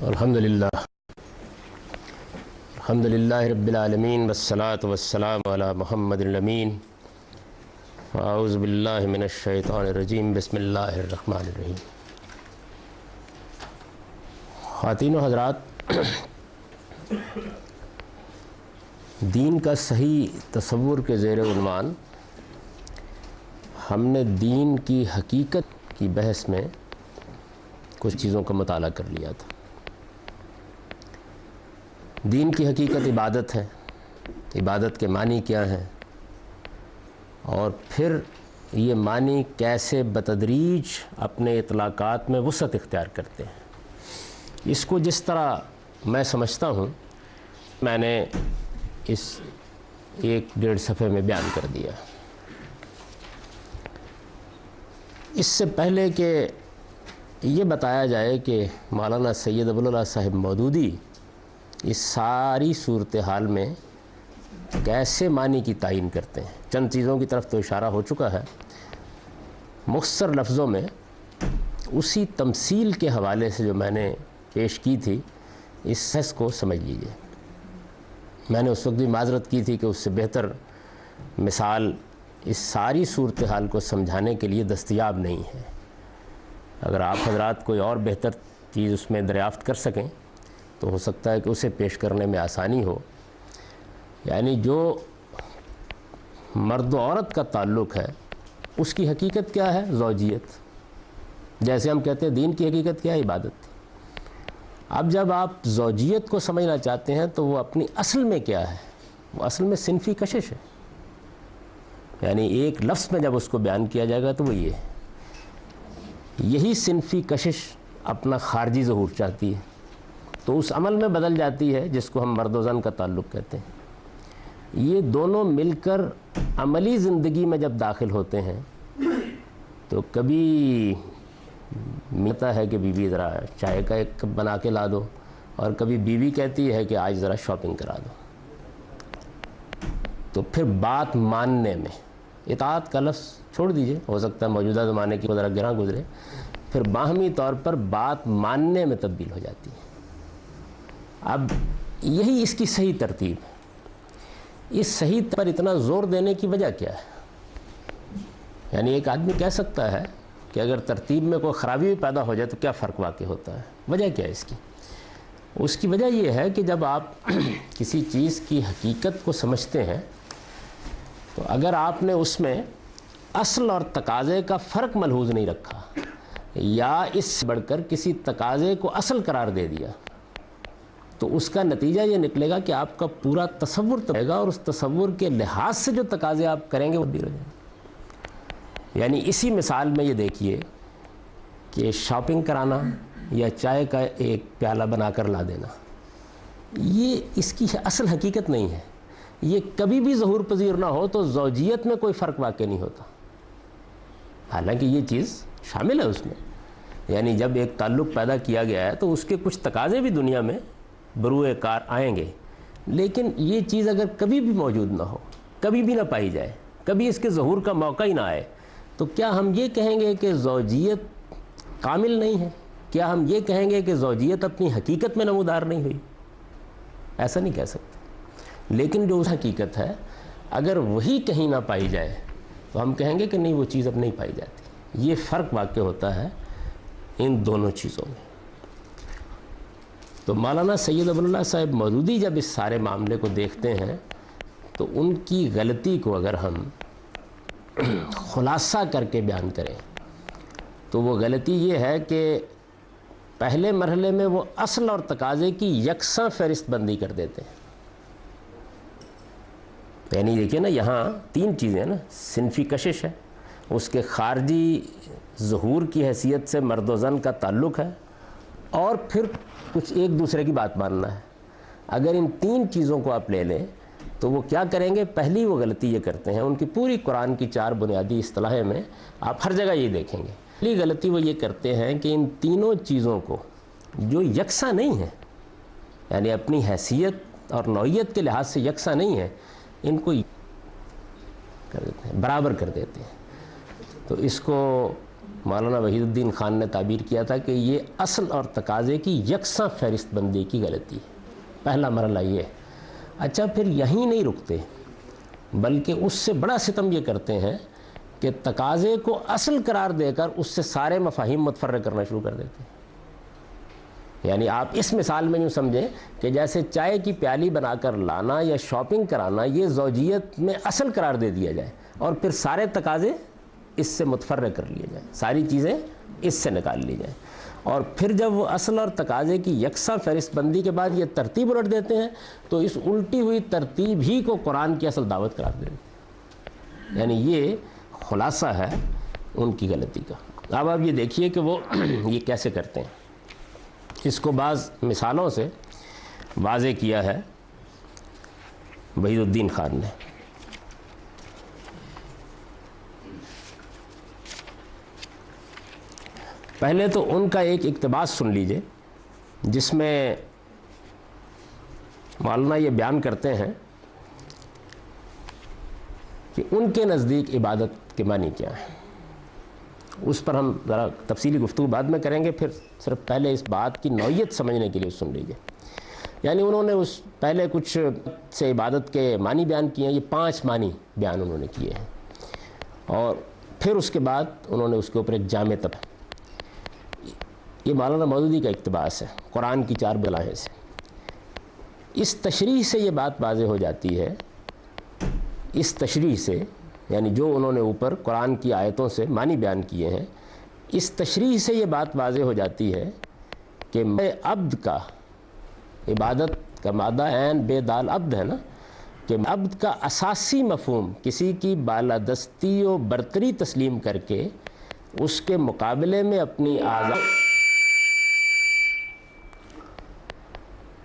الحمدللہ رب العالمین والصلاة والسلام علی محمد الامین اعوذ باللہ من الشیطان الرجیم بسم اللہ الرحمن الرحیم۔ خواتین و حضرات، دین کا صحیح تصور کے زیر عنوان ہم نے دین کی حقیقت کی بحث میں کچھ چیزوں کا مطالعہ کر لیا تھا۔ دین کی حقیقت عبادت ہے، عبادت کے معنی کیا ہیں، اور پھر یہ معنی کیسے بتدریج اپنے اطلاقات میں وسعت اختیار کرتے ہیں۔ اس کو جس طرح میں سمجھتا ہوں میں نے اس 1-1.5 صفحے میں بیان کر دیا۔ اس سے پہلے کہ یہ بتایا جائے کہ مولانا سید ابوالعلا صاحب مودودی اس ساری صورتحال میں کیسے معنی کی تعین کرتے ہیں، چند چیزوں کی طرف تو اشارہ ہو چکا ہے۔ مختصر لفظوں میں اسی تمثیل کے حوالے سے جو میں نے پیش کی تھی، اس سس کو سمجھ لیجئے۔ میں نے اس وقت بھی معذرت کی تھی کہ اس سے بہتر مثال اس ساری صورتحال کو سمجھانے کے لیے دستیاب نہیں ہے۔ اگر آپ حضرات کوئی اور بہتر چیز اس میں دریافت کر سکیں تو ہو سکتا ہے کہ اسے پیش کرنے میں آسانی ہو۔ یعنی جو مرد و عورت کا تعلق ہے اس کی حقیقت کیا ہے؟ زوجیت۔ جیسے ہم کہتے ہیں دین کی حقیقت کیا ہے؟ عبادت۔ اب جب آپ زوجیت کو سمجھنا چاہتے ہیں تو وہ اپنی اصل میں کیا ہے؟ وہ اصل میں صنفی کشش ہے۔ یعنی ایک لفظ میں جب اس کو بیان کیا جائے گا تو وہ یہ ہے، یہی صنفی کشش اپنا خارجی ظہور چاہتی ہے، تو اس عمل میں بدل جاتی ہے جس کو ہم مرد و زن کا تعلق کہتے ہیں۔ یہ دونوں مل کر عملی زندگی میں جب داخل ہوتے ہیں تو کبھی ملتا ہے کہ بیوی ذرا چائے کا ایک کپ بنا کے لا دو، اور کبھی بیوی کہتی ہے کہ آج ذرا شاپنگ کرا دو۔ تو پھر بات ماننے میں، اطاعت کا لفظ چھوڑ دیجئے، ہو سکتا ہے موجودہ زمانے کی ذرا گراں گزرے، پھر باہمی طور پر بات ماننے میں تبدیل ہو جاتی ہے۔ اب یہی اس کی صحیح ترتیب ہے۔ اس صحیح پر اتنا زور دینے کی وجہ کیا ہے؟ یعنی ایک آدمی کہہ سکتا ہے کہ اگر ترتیب میں کوئی خرابی بھی پیدا ہو جائے تو کیا فرق واقع ہوتا ہے؟ وجہ کیا ہے اس کی؟ اس کی وجہ یہ ہے کہ جب آپ کسی چیز کی حقیقت کو سمجھتے ہیں تو اگر آپ نے اس میں اصل اور تقاضے کا فرق ملحوظ نہیں رکھا، یا اس سے بڑھ کر کسی تقاضے کو اصل قرار دے دیا، تو اس کا نتیجہ یہ نکلے گا کہ آپ کا پورا تصور تو رہے گا، اور اس تصور کے لحاظ سے جو تقاضے آپ کریں گے وہ تبدیل ہو جائیں گے۔ یعنی اسی مثال میں یہ دیکھیے کہ شاپنگ کرانا یا چائے کا ایک پیالہ بنا کر لا دینا، یہ اس کی اصل حقیقت نہیں ہے۔ یہ کبھی بھی ظہور پذیر نہ ہو تو زوجیت میں کوئی فرق واقع نہیں ہوتا، حالانکہ یہ چیز شامل ہے اس میں۔ یعنی جب ایک تعلق پیدا کیا گیا ہے تو اس کے کچھ تقاضے بھی دنیا میں بروئے کار آئیں گے، لیکن یہ چیز اگر کبھی بھی موجود نہ ہو، کبھی بھی نہ پائی جائے، کبھی اس کے ظہور کا موقع ہی نہ آئے، تو کیا ہم یہ کہیں گے کہ زوجیت کامل نہیں ہے؟ کیا ہم یہ کہیں گے کہ زوجیت اپنی حقیقت میں نمودار نہیں ہوئی؟ ایسا نہیں کہہ سکتے۔ لیکن جو اس حقیقت ہے اگر وہی کہیں نہ پائی جائے تو ہم کہیں گے کہ نہیں، وہ چیز اب نہیں پائی جاتی۔ یہ فرق واقع ہوتا ہے ان دونوں چیزوں میں۔ تو مولانا سید ابوالعلا صاحب مودودی جب اس سارے معاملے کو دیکھتے ہیں تو ان کی غلطی کو اگر ہم خلاصہ کر کے بیان کریں تو وہ غلطی یہ ہے کہ پہلے مرحلے میں وہ اصل اور تقاضے کی یکساں فہرست بندی کر دیتے ہیں۔ یعنی دیکھیے نا، یہاں 3 چیزیں ہیں نا، صنفی کشش ہے، اس کے خارجی ظہور کی حیثیت سے مرد و زن کا تعلق ہے، اور پھر کچھ ایک دوسرے کی بات ماننا ہے۔ اگر ان 3 چیزوں کو آپ لے لیں تو وہ کیا کریں گے؟ پہلی وہ غلطی یہ کرتے ہیں، ان کی پوری قرآن کی 4 بنیادی اصطلاحیں میں آپ ہر جگہ یہ دیکھیں گے، پہلی غلطی وہ یہ کرتے ہیں کہ ان تینوں چیزوں کو جو یکساں نہیں ہیں، یعنی اپنی حیثیت اور نوعیت کے لحاظ سے یکساں نہیں ہیں، ان کو کر دیتے ہیں، برابر کر دیتے ہیں۔ تو اس کو مولانا وحید الدین خان نے تعبیر کیا تھا کہ یہ اصل اور تقاضے کی یکساں فہرست بندی کی غلطی ہے. پہلا مرحلہ یہ ہے. اچھا پھر یہیں نہیں رکتے بلکہ اس سے بڑا ستم یہ کرتے ہیں کہ تقاضے کو اصل قرار دے کر اس سے سارے مفاہیم متفرق کرنا شروع کر دیتے ہیں. یعنی آپ اس مثال میں یوں سمجھیں کہ جیسے چائے کی پیالی بنا کر لانا یا شاپنگ کرانا یہ زوجیت میں اصل قرار دے دیا جائے اور پھر سارے تقاضے اس سے متفرق کر لیے جائیں, ساری چیزیں اس سے نکال لی جائیں, اور پھر جب وہ اصل اور تقاضے کی یکساں فہرست بندی کے بعد یہ ترتیب الٹ دیتے ہیں تو اس الٹی ہوئی ترتیب ہی کو قرآن کی اصل دعوت قرار دیتے ہیں. یعنی یہ خلاصہ ہے ان کی غلطی کا. اب آپ یہ دیکھیے کہ وہ یہ کیسے کرتے ہیں. اس کو بعض مثالوں سے واضح کیا ہے وحید الدین خان نے. پہلے تو ان کا ایک اقتباس سن لیجئے جس میں مولانا یہ بیان کرتے ہیں کہ ان کے نزدیک عبادت کے معنی کیا ہے. اس پر ہم ذرا تفصیلی گفتگو بعد میں کریں گے, پھر صرف پہلے اس بات کی نوعیت سمجھنے کے لیے سن لیجئے. یعنی انہوں نے اس پہلے کچھ سے عبادت کے معنی بیان کیے ہیں, یہ 5 معنی بیان انہوں نے کیے ہیں, اور پھر اس کے بعد انہوں نے اس کے اوپر ایک جامع یہ مولانا مودودی کا اقتباس ہے قرآن کی 4 بلائیں سے. اس تشریح سے یہ بات واضح ہو جاتی ہے, اس تشریح سے یعنی جو انہوں نے اوپر قرآن کی آیتوں سے معنی بیان کیے ہیں, اس تشریح سے یہ بات واضح ہو جاتی ہے کہ عبد کا, عبادت کا مادہ عین بے دال عبد ہے نا, کہ عبد کا اساسی مفہوم کسی کی بالادستی و برتری تسلیم کر کے اس کے مقابلے میں اپنی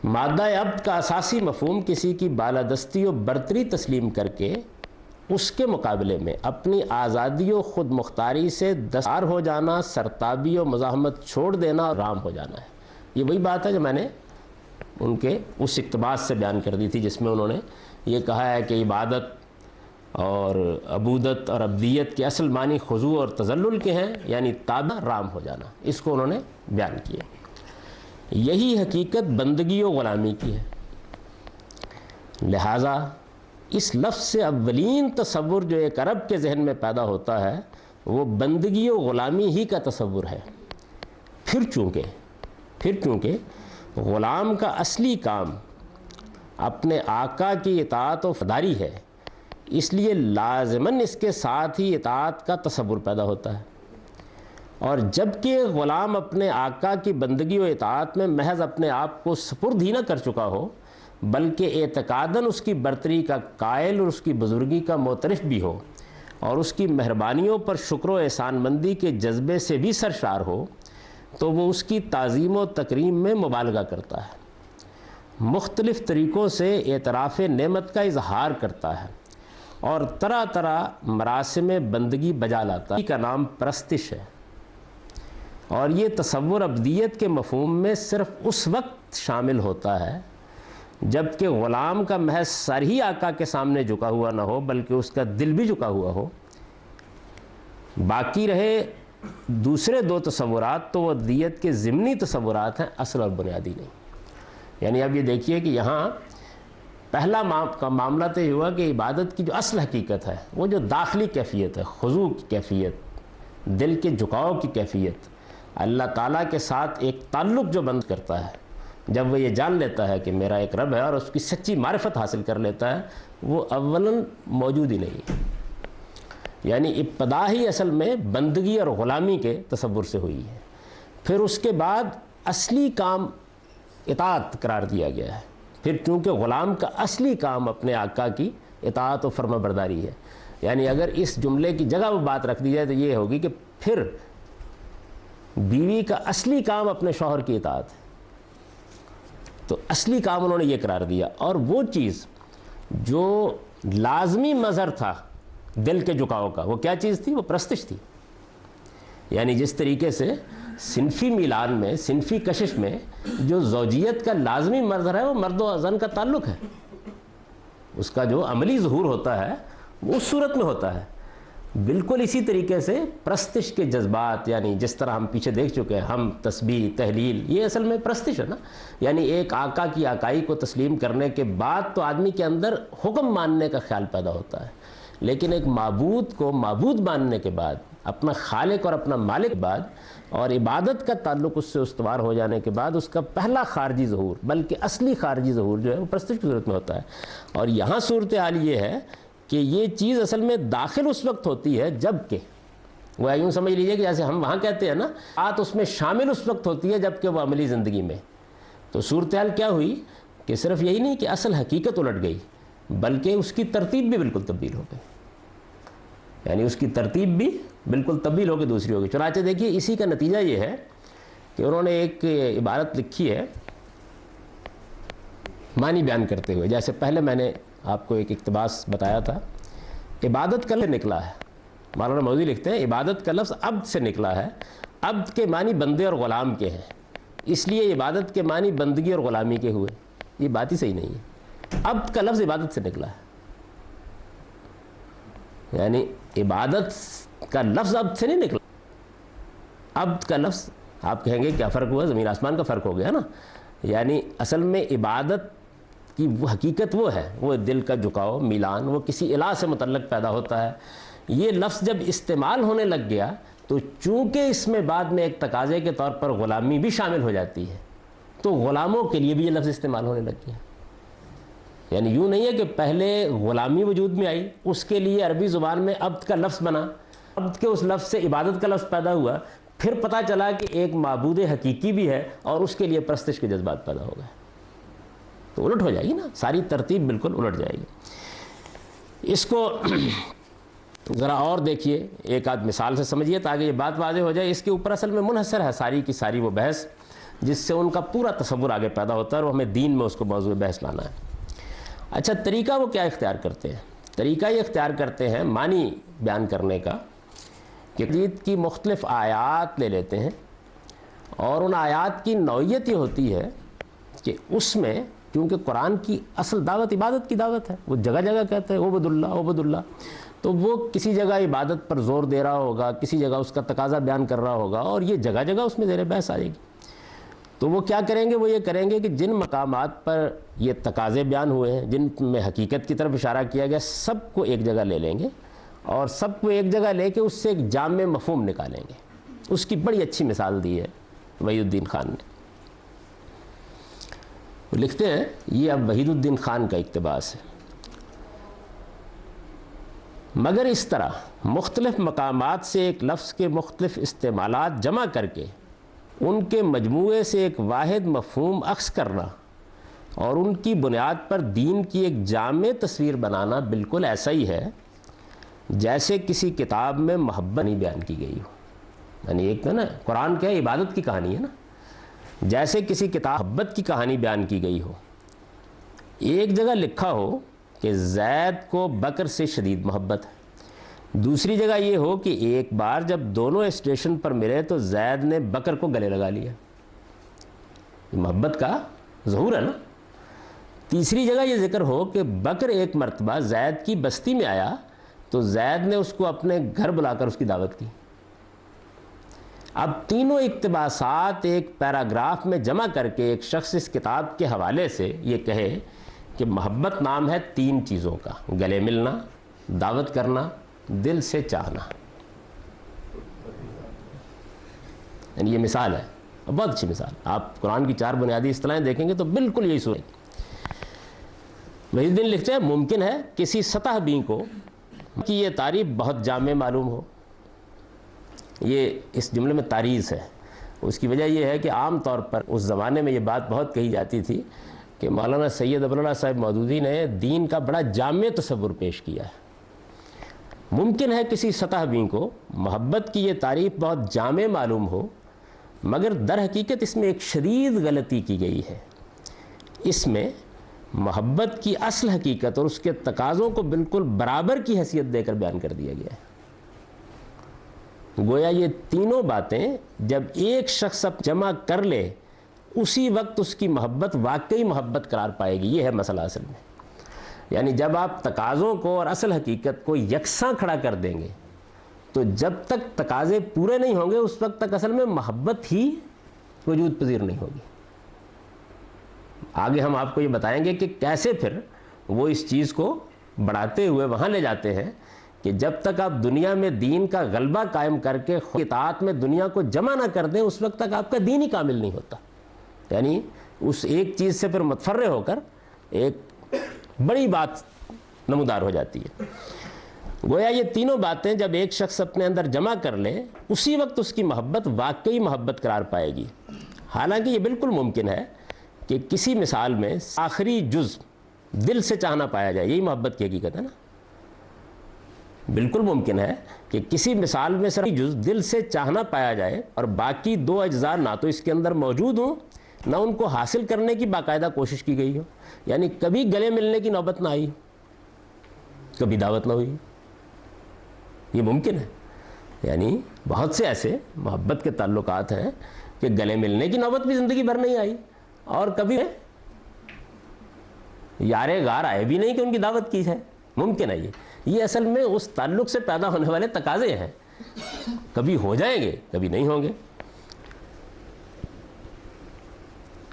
مادہ عبد کا اساسی مفہوم کسی کی بالادستی و برتری تسلیم کر کے اس کے مقابلے میں اپنی آزادی و خود مختاری سے دستار ہو جانا, سرتابی و مزاحمت چھوڑ دینا اور رام ہو جانا ہے. یہ وہی بات ہے جو میں نے ان کے اس اقتباس سے بیان کر دی تھی جس میں انہوں نے یہ کہا ہے کہ عبادت اور عبودت اور عبدیت کے اصل معنی خضوع اور تذلل کے ہیں, یعنی تابع رام ہو جانا. اس کو انہوں نے بیان کیا. یہی حقیقت بندگی و غلامی کی ہے. لہٰذا اس لفظ سے اولین تصور جو ایک عرب کے ذہن میں پیدا ہوتا ہے وہ بندگی و غلامی ہی کا تصور ہے. پھر چونکہ غلام کا اصلی کام اپنے آقا کی اطاعت و فداری ہے, اس لیے لازماً اس کے ساتھ ہی اطاعت کا تصور پیدا ہوتا ہے. اور جب کہ غلام اپنے آقا کی بندگی و اطاعت میں محض اپنے آپ کو سپرد ہی نہ کر چکا ہو بلکہ اعتقاداً اس کی برتری کا قائل اور اس کی بزرگی کا معترف بھی ہو اور اس کی مہربانیوں پر شکر و احسان مندی کے جذبے سے بھی سرشار ہو, تو وہ اس کی تعظیم و تکریم میں مبالغہ کرتا ہے, مختلف طریقوں سے اعتراف نعمت کا اظہار کرتا ہے اور طرح طرح مراسم بندگی بجا لاتا ہے. کا نام پرستش ہے, اور یہ تصور عبدیت کے مفہوم میں صرف اس وقت شامل ہوتا ہے جب کہ غلام کا محض سر ہی آقا کے سامنے جھکا ہوا نہ ہو بلکہ اس کا دل بھی جھکا ہوا ہو. باقی رہے دوسرے 2 تصورات تو وہ عبدیت کے ضمنی تصورات ہیں, اصل اور بنیادی نہیں. یعنی اب یہ دیکھیے کہ یہاں پہلا معاملہ تو یہ ہوا کہ عبادت کی جو اصل حقیقت ہے وہ جو داخلی کیفیت ہے, خضوع کی کیفیت, دل کے جھکاؤ کی کیفیت, اللہ تعالیٰ کے ساتھ ایک تعلق جو بند کرتا ہے جب وہ یہ جان لیتا ہے کہ میرا ایک رب ہے اور اس کی سچی معرفت حاصل کر لیتا ہے, وہ اولاً موجود ہی نہیں ہے. یعنی ابتدا ہی اصل میں بندگی اور غلامی کے تصور سے ہوئی ہے. پھر اس کے بعد اصلی کام اطاعت قرار دیا گیا ہے. پھر چونکہ غلام کا اصلی کام اپنے آقا کی اطاعت و فرما برداری ہے, یعنی اگر اس جملے کی جگہ وہ بات رکھ دی جائے تو یہ ہوگی کہ پھر بیوی کا اصلی کام اپنے شوہر کی اطاعت ہے. تو اصلی کام انہوں نے یہ قرار دیا, اور وہ چیز جو لازمی مظہر تھا دل کے جھکاؤ کا وہ کیا چیز تھی؟ وہ پرستش تھی. یعنی جس طریقے سے صنفی میلان میں, صنفی کشش میں جو زوجیت کا لازمی مظہر ہے وہ مرد و زن کا تعلق ہے, اس کا جو عملی ظہور ہوتا ہے وہ اس صورت میں ہوتا ہے. بالکل اسی طریقے سے پرستش کے جذبات، یعنی جس طرح ہم پیچھے دیکھ چکے ہیں، ہم تسبیح تحلیل، یہ اصل میں پرستش ہے نا، یعنی ایک آقا کی آقائی کو تسلیم کرنے کے بعد تو آدمی کے اندر حکم ماننے کا خیال پیدا ہوتا ہے، لیکن ایک معبود کو معبود ماننے کے بعد، اپنا خالق اور اپنا مالک بعد، اور عبادت کا تعلق اس سے استوار ہو جانے کے بعد، اس کا پہلا خارجی ظہور، بلکہ اصلی خارجی ظہور جو ہے وہ پرستش کی صورت میں ہوتا ہے۔ اور یہاں صورتحال یہ ہے کہ یہ چیز اصل میں داخل اس وقت ہوتی ہے جب کہ وہ یوں سمجھ لیجئے کہ جیسے ہم وہاں کہتے ہیں نا، بات اس میں شامل اس وقت ہوتی ہے جب کہ وہ عملی زندگی میں۔ تو صورتحال کیا ہوئی کہ صرف یہی نہیں کہ اصل حقیقت الٹ گئی، بلکہ اس کی ترتیب بھی بالکل تبدیل ہو گئی، یعنی اس کی ترتیب بھی بالکل تبدیل ہو کے دوسری ہو گئی۔ چنانچہ دیکھیے اسی کا نتیجہ یہ ہے کہ انہوں نے ایک عبارت لکھی ہے معنی بیان کرتے ہوئے، جیسے پہلے میں نے آپ کو ایک اقتباس بتایا تھا، عبادت کا لفظ نکلا ہے، مولانا مودودی لکھتے ہیں عبادت کا لفظ عبد سے نکلا ہے، عبد کے معنی بندے اور غلام کے ہیں، اس لیے عبادت کے معنی بندگی اور غلامی کے ہوئے۔ یہ بات ہی صحیح نہیں ہے، عبد کا لفظ عبادت سے نکلا ہے، یعنی عبادت کا لفظ عبد سے نہیں نکلا، عبد کا لفظ آپ کہیں گے کیا فرق ہوا، زمین آسمان کا فرق ہو گیا نا، یعنی اصل میں عبادت کی وہ حقیقت وہ ہے، وہ دل کا جھکاؤ، میلان، وہ کسی الہ سے متعلق پیدا ہوتا ہے۔ یہ لفظ جب استعمال ہونے لگ گیا تو چونکہ اس میں بعد میں ایک تقاضے کے طور پر غلامی بھی شامل ہو جاتی ہے، تو غلاموں کے لیے بھی یہ لفظ استعمال ہونے لگ گیا۔ یعنی یوں نہیں ہے کہ پہلے غلامی وجود میں آئی، اس کے لیے عربی زبان میں عبد کا لفظ بنا، عبد کے اس لفظ سے عبادت کا لفظ پیدا ہوا، پھر پتہ چلا کہ ایک معبود حقیقی بھی ہے اور اس کے لیے پرستش کے جذبات پیدا ہو گئے، تو الٹ ہو جائے گی نا، ساری ترتیب بالکل الٹ جائے گی۔ اس کو ذرا اور دیکھیے، ایک آدھ مثال سے سمجھیے تاکہ یہ بات واضح ہو جائے۔ اس کے اوپر اصل میں منحصر ہے ساری کی ساری وہ بحث، جس سے ان کا پورا تصور آگے پیدا ہوتا ہے اور ہمیں دین میں اس کو موضوع بحث لانا ہے۔ اچھا، طریقہ وہ کیا اختیار کرتے ہیں؟ طریقہ یہ اختیار کرتے ہیں معنی بیان کرنے کا کہ مجید کی مختلف آیات لے لیتے ہیں، اور ان آیات کی نوعیت یہ ہوتی ہے کہ اس میں کیونکہ قرآن کی اصل دعوت عبادت کی دعوت ہے، وہ جگہ جگہ کہتے ہیں عبد اللہ عبد اللہ، تو وہ کسی جگہ عبادت پر زور دے رہا ہوگا، کسی جگہ اس کا تقاضا بیان کر رہا ہوگا، اور یہ جگہ جگہ اس میں زیر بحث آئے گی۔ تو وہ کیا کریں گے؟ وہ یہ کریں گے کہ جن مقامات پر یہ تقاضے بیان ہوئے ہیں، جن میں حقیقت کی طرف اشارہ کیا گیا، سب کو ایک جگہ لے لیں گے اور سب کو ایک جگہ لے کے اس سے ایک جامع مفہوم نکالیں گے۔ اس کی بڑی اچھی مثال دی ہے وحید الدین خان نے۔ وہ لکھتے ہیں، یہ اب وحید الدین خان کا اقتباس ہے، مگر اس طرح مختلف مقامات سے ایک لفظ کے مختلف استعمالات جمع کر کے ان کے مجموعے سے ایک واحد مفہوم اخذ کرنا اور ان کی بنیاد پر دین کی ایک جامع تصویر بنانا بالکل ایسا ہی ہے جیسے کسی کتاب میں محبت نہیں بیان کی گئی ہو۔ یعنی ایک نا قرآن کیا ہے، عبادت کی کہانی ہے نا، جیسے کسی کتاب محبت کی کہانی بیان کی گئی ہو، ایک جگہ لکھا ہو کہ زید کو بکر سے شدید محبت ہے، دوسری جگہ یہ ہو کہ ایک بار جب دونوں اسٹیشن پر ملے تو زید نے بکر کو گلے لگا لیا، یہ محبت کا ظہور ہے نا۔ تیسری جگہ یہ ذکر ہو کہ بکر ایک مرتبہ زید کی بستی میں آیا تو زید نے اس کو اپنے گھر بلا کر اس کی دعوت کی۔ اب تینوں اقتباسات ایک پیراگراف میں جمع کر کے ایک شخص اس کتاب کے حوالے سے یہ کہے کہ محبت نام ہے تین چیزوں کا، گلے ملنا، دعوت کرنا، دل سے چاہنا۔ یعنی یہ مثال ہے، بہت اچھی مثال۔ آپ قرآن کی چار بنیادی اصطلاحیں دیکھیں گے تو بالکل یہی صورت ہے۔ وحید الدین لکھتے ہیں، ممکن ہے کسی سطح بین کو کہ یہ تعریف بہت جامع معلوم ہو۔ یہ اس جملے میں تعریض ہے، اس کی وجہ یہ ہے کہ عام طور پر اس زمانے میں یہ بات بہت کہی جاتی تھی کہ مولانا سید ابوالعلا صاحب مودودی نے دین کا بڑا جامع تصور پیش کیا ہے۔ ممکن ہے کسی سطح بین کو محبت کی یہ تعریف بہت جامع معلوم ہو، مگر در حقیقت اس میں ایک شدید غلطی کی گئی ہے۔ اس میں محبت کی اصل حقیقت اور اس کے تقاضوں کو بالکل برابر کی حیثیت دے کر بیان کر دیا گیا ہے۔ گویا یہ تینوں باتیں جب ایک شخص اب جمع کر لے، اسی وقت اس کی محبت واقعی محبت قرار پائے گی۔ یہ ہے مسئلہ اصل میں، یعنی جب آپ تقاضوں کو اور اصل حقیقت کو یکساں کھڑا کر دیں گے تو جب تک تقاضے پورے نہیں ہوں گے اس وقت تک اصل میں محبت ہی وجود پذیر نہیں ہوگی. آگے ہم آپ کو یہ بتائیں گے کہ کیسے پھر وہ اس چیز کو بڑھاتے ہوئے وہاں لے جاتے ہیں کہ جب تک آپ دنیا میں دین کا غلبہ قائم کر کے اطاعت میں دنیا کو جمع نہ کر دیں اس وقت تک آپ کا دین ہی کامل نہیں ہوتا. یعنی اس ایک چیز سے پھر متفرع ہو کر ایک بڑی بات نمودار ہو جاتی ہے. گویا یہ تینوں باتیں جب ایک شخص اپنے اندر جمع کر لے اسی وقت اس کی محبت واقعی محبت قرار پائے گی. حالانکہ یہ بالکل ممکن ہے کہ کسی مثال میں آخری جز دل سے چاہنا پایا جائے. یہی محبت کی حقیقت ہے نا. بالکل ممکن ہے کہ کسی مثال میں صرف جز دل سے چاہنا پایا جائے اور باقی دو اجزاء نہ تو اس کے اندر موجود ہوں نہ ان کو حاصل کرنے کی باقاعدہ کوشش کی گئی ہو. یعنی کبھی گلے ملنے کی نوبت نہ آئی, کبھی دعوت نہ ہوئی. یہ ممکن ہے. یعنی بہت سے ایسے محبت کے تعلقات ہیں کہ گلے ملنے کی نوبت بھی زندگی بھر نہیں آئی اور کبھی یارے غار آئے بھی نہیں کہ ان کی دعوت کی ہے. ممکن ہے. یہ اصل میں اس تعلق سے پیدا ہونے والے تقاضے ہیں. کبھی ہو جائیں گے کبھی نہیں ہوں گے.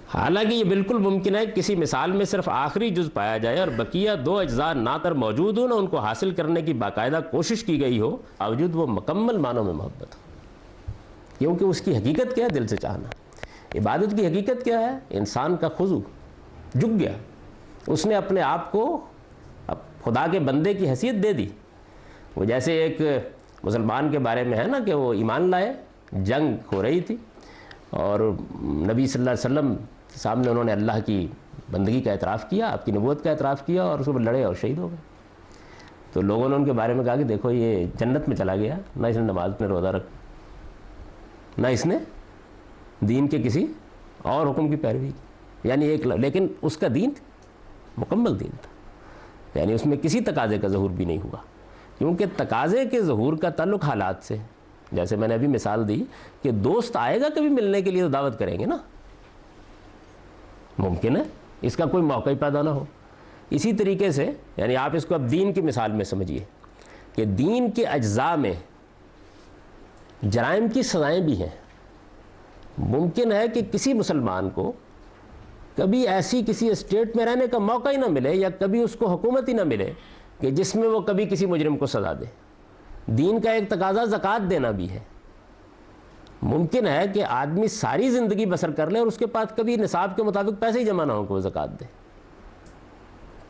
حالانکہ یہ بالکل ممکن ہے کسی مثال میں صرف آخری جز پایا جائے اور بقیہ دو اجزاء نہ تر موجود ہوں نہ ان کو حاصل کرنے کی باقاعدہ کوشش کی گئی ہو باوجود وہ مکمل معنوں میں محبت ہو. کیونکہ اس کی حقیقت کیا ہے؟ دل سے چاہنا. عبادت کی حقیقت کیا ہے؟ انسان کا خضوع, جھک گیا. اس نے اپنے آپ کو خدا کے بندے کی حیثیت دے دی. وہ جیسے ایک مسلمان کے بارے میں ہے نا کہ وہ ایمان لائے, جنگ ہو رہی تھی اور نبی صلی اللہ علیہ وسلم کے سامنے انہوں نے اللہ کی بندگی کا اعتراف کیا, آپ کی نبوت کا اعتراف کیا اور اس کو لڑے اور شہید ہو گئے. تو لوگوں نے ان کے بارے میں کہا کہ دیکھو یہ جنت میں چلا گیا, نہ اس نے نماز میں روزہ رکھ, نہ اس نے دین کے کسی اور حکم کی پیروی کی. یعنی لیکن اس کا دین مکمل دین تھا. یعنی اس میں کسی تقاضے کا ظہور بھی نہیں ہوا, کیونکہ تقاضے کے ظہور کا تعلق حالات سے. جیسے میں نے ابھی مثال دی کہ دوست آئے گا کبھی ملنے کے لیے تو دعوت کریں گے نا. ممکن ہے اس کا کوئی موقع ہی پیدا نہ ہو. اسی طریقے سے یعنی آپ اس کو اب دین کی مثال میں سمجھیے کہ دین کے اجزاء میں جرائم کی سزائیں بھی ہیں. ممکن ہے کہ کسی مسلمان کو کبھی ایسی کسی اسٹیٹ میں رہنے کا موقع ہی نہ ملے یا کبھی اس کو حکومت ہی نہ ملے کہ جس میں وہ کبھی کسی مجرم کو سزا دے. دین کا ایک تقاضا زکوٰۃ دینا بھی ہے. ممکن ہے کہ آدمی ساری زندگی بسر کر لے اور اس کے پاس کبھی نصاب کے مطابق پیسے ہی جمع نہ ہو کہ وہ زکوٰۃ دے.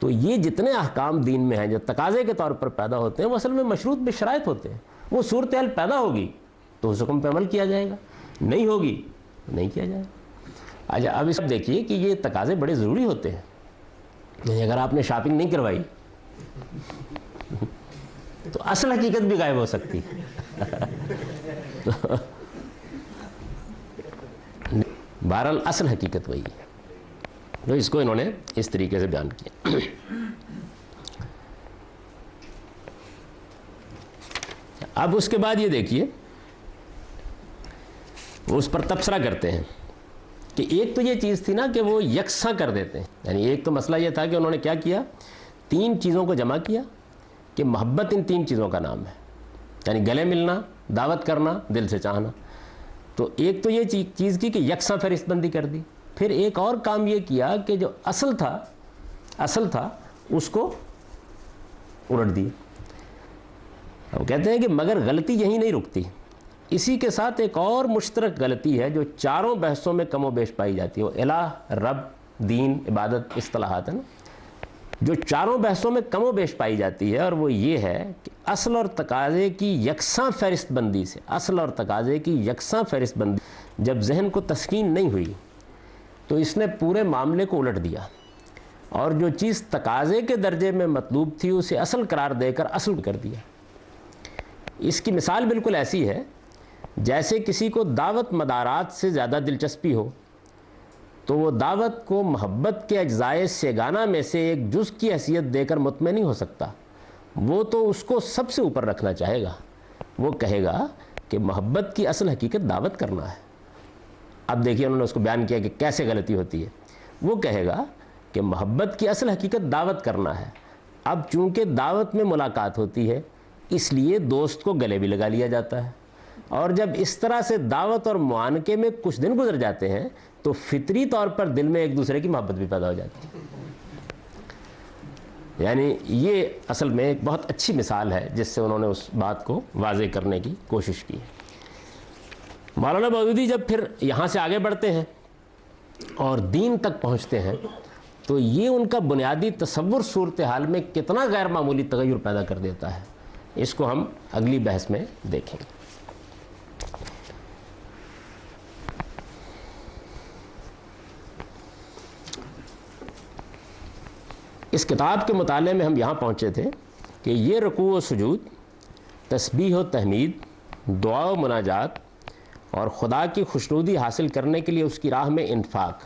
تو یہ جتنے احکام دین میں ہیں جو تقاضے کے طور پر پیدا ہوتے ہیں وہ اصل میں مشروط بشرائط ہوتے ہیں. وہ صورتحال پیدا ہوگی تو اس حکم پہ عمل کیا جائے گا, نہیں ہوگی نہیں کیا جائے گا. اچھا اب اس دیکھیے کہ یہ تقاضے بڑے ضروری ہوتے ہیں. یعنی اگر آپ نے شاپنگ نہیں کروائی تو اصل حقیقت بھی غائب ہو سکتی ہے. بہرحال اصل حقیقت وہی ہے. تو اس کو انہوں نے اس طریقے سے بیان کیا. اب اس کے بعد یہ دیکھیے وہ اس پر تبصرہ کرتے ہیں کہ ایک تو یہ چیز تھی نا کہ وہ یکساں کر دیتے ہیں. یعنی ایک تو مسئلہ یہ تھا کہ انہوں نے کیا کیا, تین چیزوں کو جمع کیا کہ محبت ان تین چیزوں کا نام ہے. یعنی گلے ملنا, دعوت کرنا, دل سے چاہنا. تو ایک تو یہ چیز کی کہ یکساں فہرست بندی کر دی. پھر ایک اور کام یہ کیا کہ جو اصل تھا اس کو الٹ دیا. وہ کہتے ہیں کہ مگر غلطی یہیں نہیں رکتی, اسی کے ساتھ ایک اور مشترک غلطی ہے جو چاروں بحثوں میں کم و بیش پائی جاتی ہے. وہ الہ, رب, دین, عبادت اصطلاحات ہیں نا جو چاروں بحثوں میں کم و بیش پائی جاتی ہے, اور وہ یہ ہے کہ اصل اور تقاضے کی یکساں فہرست بندی سے, اصل اور تقاضے کی یکساں فہرست بندی جب ذہن کو تسکین نہیں ہوئی تو اس نے پورے معاملے کو الٹ دیا اور جو چیز تقاضے کے درجے میں مطلوب تھی اسے اصل قرار دے کر اصل کر دیا. اس کی مثال بالکل ایسی ہے جیسے کسی کو دعوت مدارات سے زیادہ دلچسپی ہو تو وہ دعوت کو محبت کے اجزائے سیگانہ میں سے ایک جز کی حیثیت دے کر مطمئن نہیں ہو سکتا. وہ تو اس کو سب سے اوپر رکھنا چاہے گا. وہ کہے گا کہ محبت کی اصل حقیقت دعوت کرنا ہے. اب دیکھیے انہوں نے اس کو بیان کیا کہ کیسے غلطی ہوتی ہے. وہ کہے گا کہ محبت کی اصل حقیقت دعوت کرنا ہے. اب چونکہ دعوت میں ملاقات ہوتی ہے, اس لیے دوست کو گلے بھی لگا لیا جاتا ہے، اور جب اس طرح سے دعوت اور معانقے میں کچھ دن گزر جاتے ہیں تو فطری طور پر دل میں ایک دوسرے کی محبت بھی پیدا ہو جاتی ہے۔ یعنی یہ اصل میں ایک بہت اچھی مثال ہے جس سے انہوں نے اس بات کو واضح کرنے کی کوشش کی ہے۔ مولانا مودودی جب پھر یہاں سے آگے بڑھتے ہیں اور دین تک پہنچتے ہیں تو یہ ان کا بنیادی تصور صورتحال میں کتنا غیر معمولی تغیر پیدا کر دیتا ہے، اس کو ہم اگلی بحث میں دیکھیں گے۔ اس کتاب کے مطالعے میں ہم یہاں پہنچے تھے کہ یہ رکوع و سجود، تسبیح و تحمید، دعا و مناجات اور خدا کی خوشنودی حاصل کرنے کے لیے اس کی راہ میں انفاق،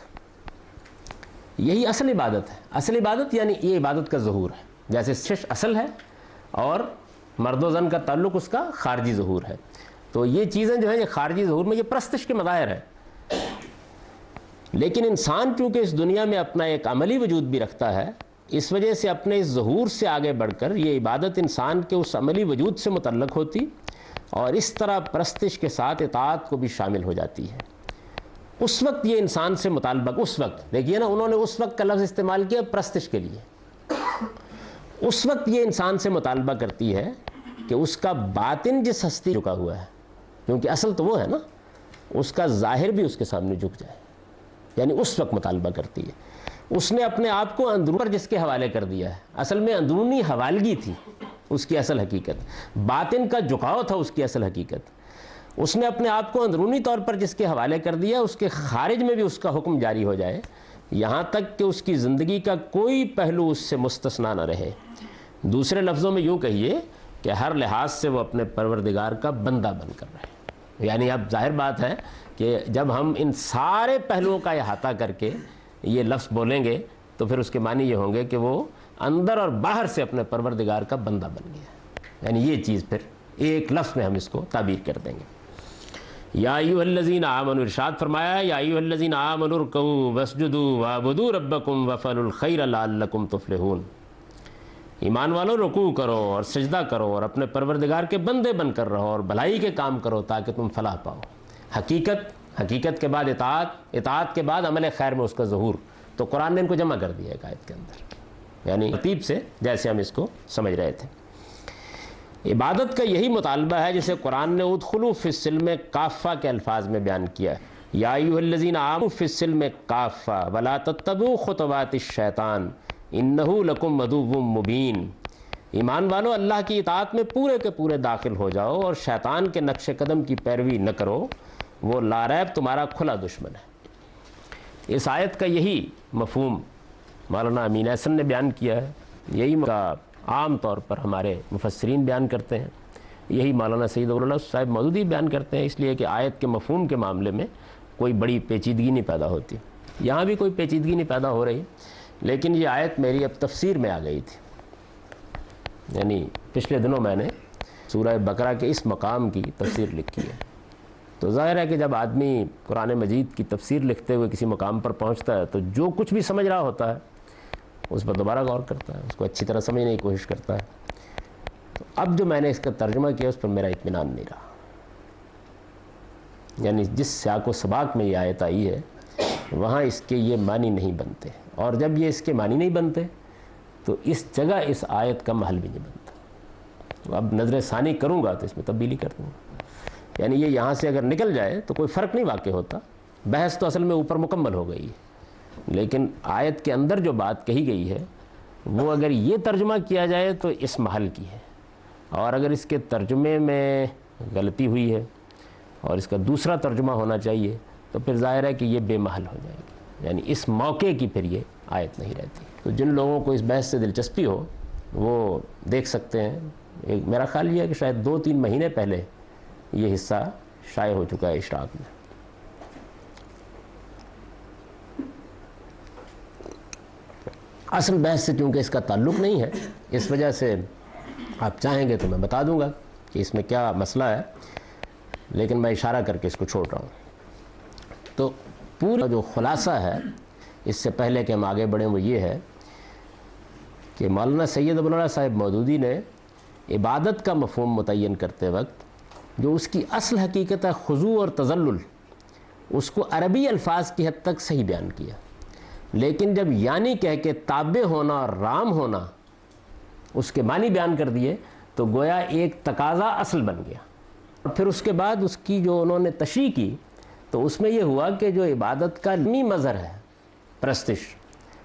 یہی اصل عبادت ہے۔ اصل عبادت یعنی یہ عبادت کا ظہور ہے، جیسے شش اصل ہے اور مرد و زن کا تعلق اس کا خارجی ظہور ہے، تو یہ چیزیں جو ہیں یہ خارجی ظہور میں یہ پرستش کے مظاہر ہیں۔ لیکن انسان چونکہ اس دنیا میں اپنا ایک عملی وجود بھی رکھتا ہے، اس وجہ سے اپنے اس ظہور سے آگے بڑھ کر یہ عبادت انسان کے اس عملی وجود سے متعلق ہوتی اور اس طرح پرستش کے ساتھ اطاعت کو بھی شامل ہو جاتی ہے۔ اس وقت یہ انسان سے مطالبہ، اس وقت دیکھیے نا انہوں نے اس وقت کا لفظ استعمال کیا پرستش کے لیے، اس وقت یہ انسان سے مطالبہ کرتی ہے کہ اس کا باطن جس ہستی جھکا ہوا ہے، کیونکہ اصل تو وہ ہے نا، اس کا ظاہر بھی اس کے سامنے جھک جائے، یعنی اس وقت مطالبہ کرتی ہے۔ اس نے اپنے آپ کو اندرون پر جس کے حوالے کر دیا ہے، اصل میں اندرونی حوالگی تھی اس کی اصل حقیقت، باطن کا جھکاؤ تھا اس کی اصل حقیقت۔ اس نے اپنے آپ کو اندرونی طور پر جس کے حوالے کر دیا، اس کے خارج میں بھی اس کا حکم جاری ہو جائے، یہاں تک کہ اس کی زندگی کا کوئی پہلو اس سے مستثنیٰ نہ رہے۔ دوسرے لفظوں میں یوں کہیے کہ ہر لحاظ سے وہ اپنے پروردگار کا بندہ بن کر رہے۔ یعنی اب ظاہر بات ہے کہ جب ہم ان سارے پہلوؤں کا احاطہ کر کے یہ لفظ بولیں گے تو پھر اس کے معنی یہ ہوں گے کہ وہ اندر اور باہر سے اپنے پروردگار کا بندہ بن گیا، یعنی یہ چیز پھر ایک لفظ میں ہم اس کو تعبیر کر دیں گے۔ یا ایھا الذین آمنوا، ارشاد فرمایا یا ایھا الذین آمنوا ارکعوا واسجدوا واعبدوا ربکم وافعلوا الخیر لعلکم تفلحون۔ ایمان والو رکوع کرو اور سجدہ کرو اور اپنے پروردگار کے بندے بن کر رہو اور بھلائی کے کام کرو تاکہ تم فلاح پاؤ۔ حقیقت کے بعد اطاعت کے بعد عمل خیر میں اس کا ظہور، تو قرآن نے ان کو جمع کر دیا ایک آیت کے اندر، یعنی ترتیب سے جیسے ہم اس کو سمجھ رہے تھے۔ عبادت کا یہی مطالبہ ہے جسے قرآن نے ادخلوا فی السلم کافہ کے الفاظ میں بیان کیا ہے۔ یا ایھا الذین آمنوا فی السلم کافہ ولا تتبعوا خطوات الشیطان انہ لکم عدو مبین۔ ایمان والو اللہ کی اطاعت میں پورے کے پورے داخل ہو جاؤ اور شیطان کے نقش قدم کی پیروی نہ کرو، وہ لاریب تمہارا کھلا دشمن ہے۔ اس آیت کا یہی مفہوم مولانا امین احسن نے بیان کیا ہے، یہی عام طور پر ہمارے مفسرین بیان کرتے ہیں، یہی مولانا سید اللہ صاحب مودودی بیان کرتے ہیں، اس لیے کہ آیت کے مفہوم کے معاملے میں کوئی بڑی پیچیدگی نہیں پیدا ہوتی، یہاں بھی کوئی پیچیدگی نہیں پیدا ہو رہی، لیکن یہ آیت میری اب تفسیر میں آ گئی تھی، یعنی پچھلے دنوں میں نے سورہ بقرہ کے اس مقام کی تفسیر لکھی ہے، تو ظاہر ہے کہ جب آدمی قرآن مجید کی تفسیر لکھتے ہوئے کسی مقام پر پہنچتا ہے تو جو کچھ بھی سمجھ رہا ہوتا ہے اس پر دوبارہ غور کرتا ہے، اس کو اچھی طرح سمجھنے کی کوشش کرتا ہے۔ تو اب جو میں نے اس کا ترجمہ کیا اس پر میرا اطمینان نہیں رہا، یعنی جس سیاق و سباق میں یہ آیت آئی ہے وہاں اس کے یہ معنی نہیں بنتے، اور جب یہ اس کے معنی نہیں بنتے تو اس جگہ اس آیت کا محل بھی نہیں بنتا۔ تو اب نظر ثانی کروں گا تو اس میں تبدیلی کر دوں گا، یعنی یہ یہاں سے اگر نکل جائے تو کوئی فرق نہیں واقع ہوتا، بحث تو اصل میں اوپر مکمل ہو گئی ہے، لیکن آیت کے اندر جو بات کہی گئی ہے وہ اگر یہ ترجمہ کیا جائے تو اس محل کی ہے، اور اگر اس کے ترجمے میں غلطی ہوئی ہے اور اس کا دوسرا ترجمہ ہونا چاہیے تو پھر ظاہر ہے کہ یہ بے محل ہو جائے گی، یعنی اس موقع کی پھر یہ آیت نہیں رہتی۔ تو جن لوگوں کو اس بحث سے دلچسپی ہو وہ دیکھ سکتے ہیں، میرا خیال یہ ہے کہ شاید 2-3 مہینے پہلے یہ حصہ شائع ہو چکا ہے اشراق میں۔ اصل بحث سے چونکہ اس کا تعلق نہیں ہے، اس وجہ سے آپ چاہیں گے تو میں بتا دوں گا کہ اس میں کیا مسئلہ ہے، لیکن میں اشارہ کر کے اس کو چھوڑ رہا ہوں۔ تو پورا جو خلاصہ ہے اس سے پہلے کہ ہم آگے بڑھیں وہ یہ ہے کہ مولانا سید ابوالعلا صاحب مودودی نے عبادت کا مفہوم متعین کرتے وقت جو اس کی اصل حقیقت ہے خضوع اور تذلل، اس کو عربی الفاظ کی حد تک صحیح بیان کیا، لیکن جب یعنی کہہ کے تابع ہونا اور رام ہونا اس کے معنی بیان کر دیے تو گویا ایک تقاضا اصل بن گیا۔ اور پھر اس کے بعد اس کی جو انہوں نے تشریح کی تو اس میں یہ ہوا کہ جو عبادت کا لازمی مظہر ہے پرستش،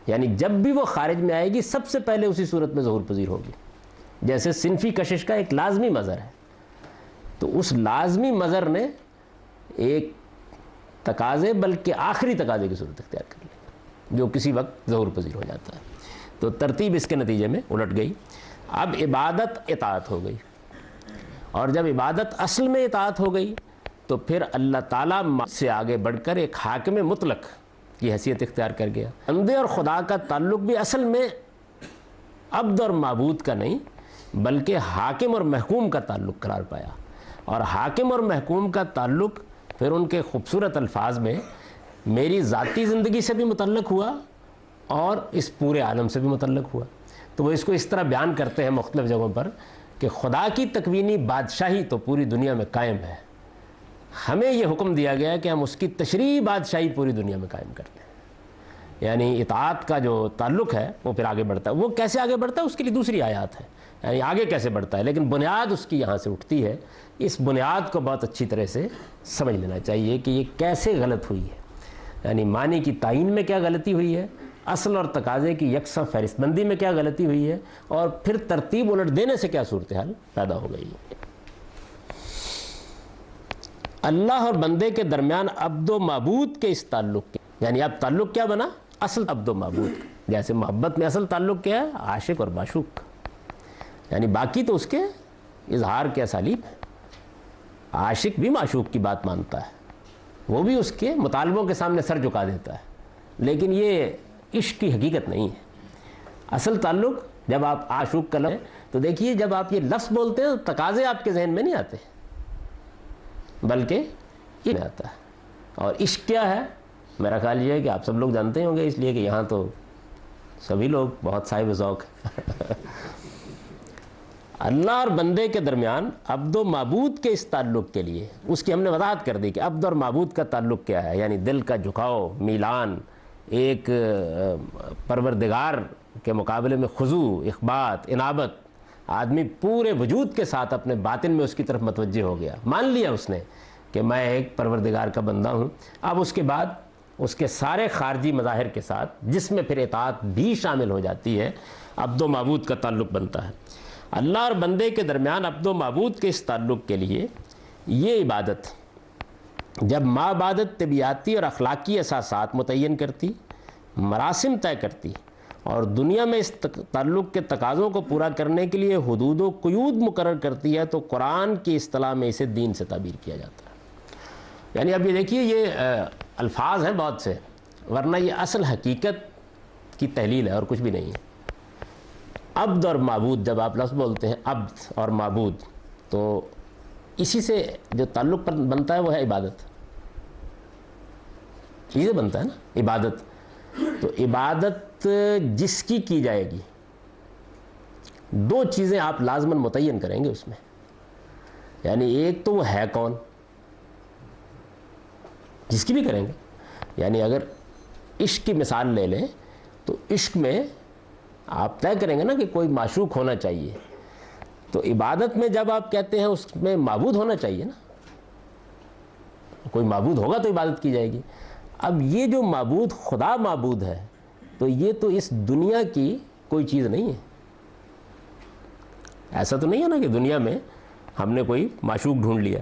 یعنی جب بھی وہ خارج میں آئے گی سب سے پہلے اسی صورت میں ظہور پذیر ہوگی، جیسے صنفی کشش کا ایک لازمی مظہر ہے، تو اس لازمی مظہر نے ایک تقاضے بلکہ آخری تقاضے کی صورت اختیار کر لی جو کسی وقت ظہور پذیر ہو جاتا ہے۔ تو ترتیب اس کے نتیجے میں الٹ گئی، اب عبادت اطاعت ہو گئی، اور جب عبادت اصل میں اطاعت ہو گئی تو پھر اللہ تعالیٰ سے آگے بڑھ کر ایک حاکم مطلق کی حیثیت اختیار کر گیا۔ بندے اور خدا کا تعلق بھی اصل میں عبد اور معبود کا نہیں بلکہ حاکم اور محکوم کا تعلق قرار پایا، اور حاکم اور محکوم کا تعلق پھر ان کے خوبصورت الفاظ میں میری ذاتی زندگی سے بھی متعلق ہوا اور اس پورے عالم سے بھی متعلق ہوا۔ تو وہ اس کو اس طرح بیان کرتے ہیں مختلف جگہوں پر کہ خدا کی تکوینی بادشاہی تو پوری دنیا میں قائم ہے، ہمیں یہ حکم دیا گیا کہ ہم اس کی تشریعی بادشاہی پوری دنیا میں قائم کرتے ہیں۔ یعنی اطاعت کا جو تعلق ہے وہ پھر آگے بڑھتا ہے، وہ کیسے آگے بڑھتا ہے اس کے لیے دوسری آیات ہے، یعنی آگے کیسے بڑھتا ہے، لیکن بنیاد اس کی یہاں سے اٹھتی ہے۔ اس بنیاد کو بہت اچھی طرح سے سمجھ لینا چاہیے کہ یہ کیسے غلط ہوئی ہے، یعنی معنی کی تعین میں کیا غلطی ہوئی ہے، اصل اور تقاضے کی یکساں فہرست بندی میں کیا غلطی ہوئی ہے، اور پھر ترتیب الٹ دینے سے کیا صورتحال پیدا ہو گئی۔ اللہ اور بندے کے درمیان عبد و معبود کے اس تعلق کے، یعنی اب تعلق کیا بنا، اصل عبد و معبود کا۔ جیسے محبت میں اصل تعلق کیا ہے، عاشق اور معشوق کا، یعنی باقی تو اس کے اظہار کے اسالیب ہیں۔ عاشق بھی معشوق کی بات مانتا ہے، وہ بھی اس کے مطالبوں کے سامنے سر جھکا دیتا ہے، لیکن یہ عشق کی حقیقت نہیں ہے۔ اصل تعلق جب آپ عاشق کا لفظ تو دیکھیے جب آپ یہ لفظ بولتے ہیں تو تقاضے آپ کے ذہن میں نہیں آتے بلکہ یہ میں آتا ہے۔ اور عشق کیا ہے، میرا خیال یہ ہے کہ آپ سب لوگ جانتے ہوں گے، اس لیے کہ یہاں تو سبھی لوگ بہت صاحب ذوق ہیں۔ اللہ اور بندے کے درمیان عبد و معبود کے اس تعلق کے لیے اس کی ہم نے وضاحت کر دی کہ عبد اور معبود کا تعلق کیا ہے، یعنی دل کا جھکاؤ، میلان، ایک پروردگار کے مقابلے میں خضوع، اخبات، انابت، آدمی پورے وجود کے ساتھ اپنے باطن میں اس کی طرف متوجہ ہو گیا، مان لیا اس نے کہ میں ایک پروردگار کا بندہ ہوں۔ اب اس کے بعد اس کے سارے خارجی مظاہر کے ساتھ جس میں پھر اطاعت بھی شامل ہو جاتی ہے، عبد و معبود کا تعلق بنتا ہے۔ اللہ اور بندے کے درمیان عبد و معبود کے اس تعلق کے لیے یہ عبادت جب عبادت طبیعتی اور اخلاقی اساسات متعین کرتی، مراسم طے کرتی اور دنیا میں اس تعلق کے تقاضوں کو پورا کرنے کے لیے حدود و قیود مقرر کرتی ہے تو قرآن کی اصطلاح میں اسے دین سے تعبیر کیا جاتا ہے۔ یعنی اب یہ دیکھیے یہ الفاظ ہیں بہت سے، ورنہ یہ اصل حقیقت کی تحلیل ہے اور کچھ بھی نہیں ہے۔ عبد اور معبود جب آپ لفظ بولتے ہیں عبد اور معبود تو اسی سے جو تعلق بنتا ہے وہ ہے عبادت، چیزیں بنتا ہے نا عبادت۔ تو عبادت جس کی جائے گی دو چیزیں آپ لازماً متعین کریں گے اس میں، یعنی ایک تو وہ ہے کون، جس کی بھی کریں گے، یعنی اگر عشق کی مثال لے لیں تو عشق میں آپ طے کریں گے نا کہ کوئی معشوق ہونا چاہیے، تو عبادت میں جب آپ کہتے ہیں اس میں معبود ہونا چاہیے نا، کوئی معبود ہوگا تو عبادت کی جائے گی۔ اب یہ جو معبود خدا معبود ہے تو یہ تو اس دنیا کی کوئی چیز نہیں ہے، ایسا تو نہیں ہے نا کہ دنیا میں ہم نے کوئی معشوق ڈھونڈ لیا،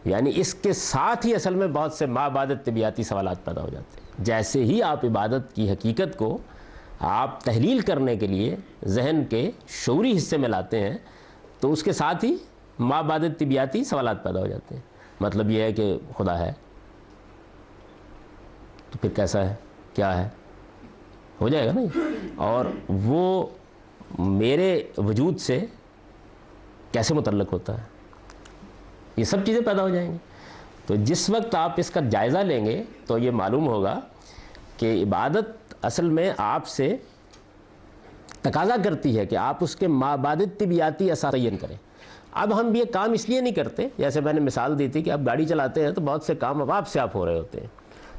یعنی اس کے ساتھ ہی اصل میں بہت سے عبادت طبیعتی سوالات پیدا ہو جاتے ہیں۔ جیسے ہی آپ عبادت کی حقیقت کو آپ تحلیل کرنے کے لیے ذہن کے شعوری حصے میں لاتے ہیں تو اس کے ساتھ ہی عبادت طبیعتی سوالات پیدا ہو جاتے ہیں۔ مطلب یہ ہے کہ خدا ہے تو پھر کیسا ہے، کیا ہے، ہو جائے گا نا، اور وہ میرے وجود سے کیسے متعلق ہوتا ہے، یہ سب چیزیں پیدا ہو جائیں گی۔ تو جس وقت آپ اس کا جائزہ لیں گے تو یہ معلوم ہوگا کہ عبادت اصل میں آپ سے تقاضا کرتی ہے کہ آپ اس کے مابعد طبیعتی اثاثے تعین کریں۔ اب ہم یہ کام اس لیے نہیں کرتے، جیسے میں نے مثال دی تھی کہ آپ گاڑی چلاتے ہیں تو بہت سے کام اب آپ سے آپ ہو رہے ہوتے ہیں،